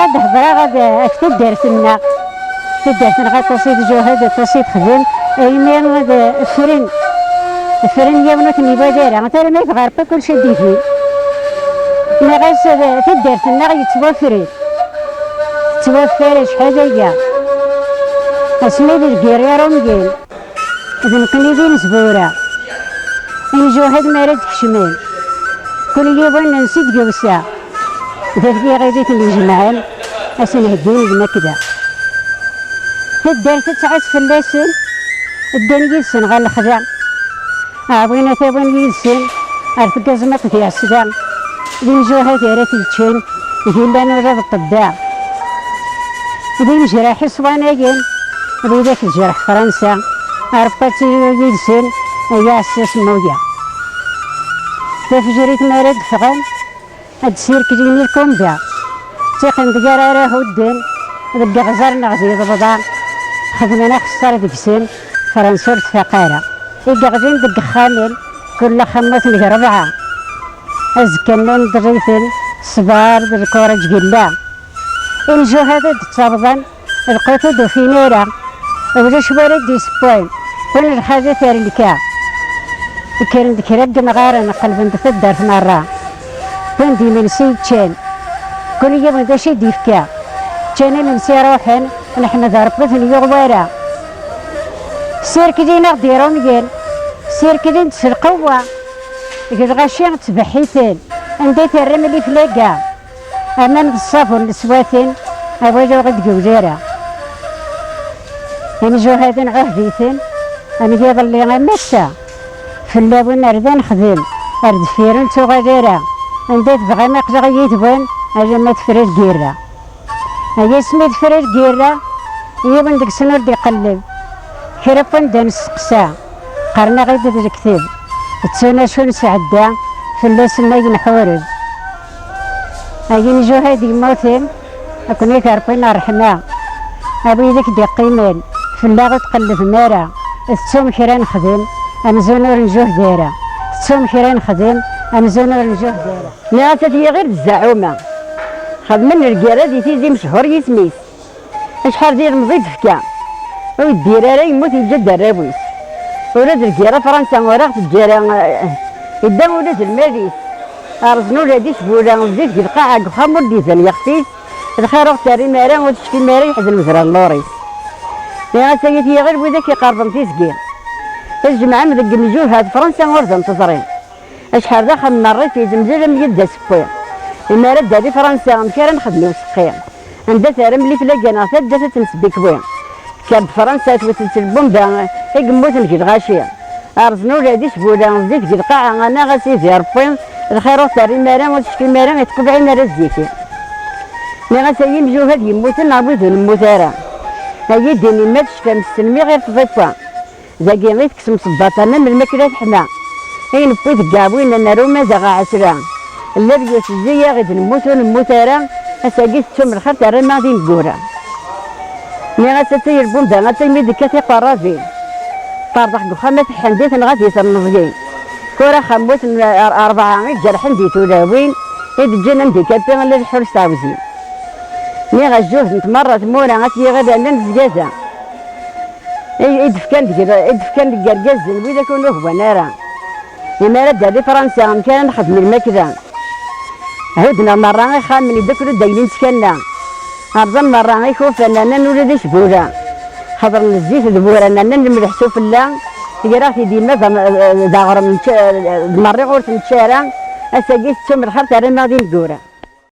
غاد هضره غاد اكتب درسنا غاد تصيد جهد تصيد خدم ايمين غاد فرن يومنا كنيبا دايره مثلا ما يتغرب كل شيء ديفي ما غاش في درسنا غيتوفر شحال هي اسمي الكيرير ومجين إذا نقنيدين زبورة نجوهد مارد كشمال كل يوم نسيت جوسا إذا في غيرت الجمعان أسن هدين المكدة تدرت تسعة فلاسن الدنيا يلسن غير الخدع عوينا ثابون يلسن عرف قزمة في السدع نجوهد راه تيتشن يقول لنا راه الطباع إذا نجرح صواناين ذاك الجرح فرنسا عرفت يلسن يا أساس مويا تفجريت مرد فغان هاد سير كجيني الكومبيا تيقن دقارا راه ودين دقا غزارنا غزير البضان خدمنا خسارة دكسين فرنسا فقارة دقا غزين دقا خامل كل خمس ربعة أزكنن دريثن صبار الكورة جقلا الجو هذا تصابضان القطد في نيرة ولا شوارد يسبوين كل الحاجة تاريكا كان ذكرت مغارة نقلب نتفدر في مرة كان دي من سيد كان كل يوم هذا شي ديفكا كان من سي روحن ونحن ضربت اليوغوارا سير كدينا غديرو مجال سير كدين تسرقوا يقول غاشي تبحيثين عندي ترمي لي فلاكا امام الصافون السواتين أبغي غد جوزيرة يعني جو هذين عهديثين أنا جاب اللي غمسة في اللابون أردان خذين أرد فيرن تغاديرة عندي تبغى ما قدر يتبون أجا ما تفرج جيرة أجا اسمي تفرج جيرة يبن ديك سنور دي قلب كربون دان السقسا قرنا غيد ذا الكتاب تسونا شو نسعدا في الليس النايد نحورز أجا نجو هادي موتين أكون يكربين الرحمة أبي ذاك دي قيمين في اللاغة تقلب مارا الثوم كيران خدم أمزونور نجوه دايرة الثوم كيران خدم أمزونور نجوه دايرة لا تتي غير الزعومة خدمن الرجالة دي تيزي مشهور يسميس شحال ديال مضيت فكا ويدير راه يموت يجد الرابوس ولاد الرجالة فرنسا وراه الجيرة يدا ولاد الماريس أرزنو لادي شبولا وزيت في القاعة خمر ديزان يختيس الخير اختاري مارا وتشكي مارا يحزن مزرعة اللوريس يا سيدي غير بذاك يقربن تيسكي الجمعة مذاك النجوم هاد فرنسا ورزن تصرين شحال ذا خمنا الريف يزمزل من يد سبويا المارا دادي فرنسا مكان نخدمو سقيا عندها ثارم اللي فلاكانا ثدا تنسبي كوين كانت فرنسا توسلت البومبا يقموت نجد غاشية أرزنو لادي شبولا زيت في القاعة أنا غاسيزي ربين الخير اختاري مارا وتشكي مارا يتقبعي مارا الزيتي مي غاسيي مجوهد يموت نعبوذ الموتارا هاي ديني ما تشفى من السلمي غير تضيفها زاكي غير تكسم صباطنا من الماكلة حنا اين بويت كابوين انا رو مازال عسرا اللي بيوت الزيا غير نموتارا اساكي تشم الخير ترى ما غادي نقورا مي غاسيي البومبا غاسيي ميدك كاتي قرافين طارضح بخامة الحنديث غادي يصنفين كورا خموت 4 جرحن ديتو لاوين إذ جينا نديكاتي غير الحرس تعوزين مي غجوه نتمرة مورا غاتي غدا نزجازا إدفكان القرقاز وإذا كانوا هو نارا لما رد هذه فرنسا كان نخدم الماكدة عودنا مرة غير خامن يدكرو دايلين سكنا أرزم مرة غير خوفنا نولد شبورا خضر الزيت ذبورا نملح سوف الله يراثي ديما داغر من مرة غورت من الشارع أساقيت تشم الخرط على ما غادي نقورا.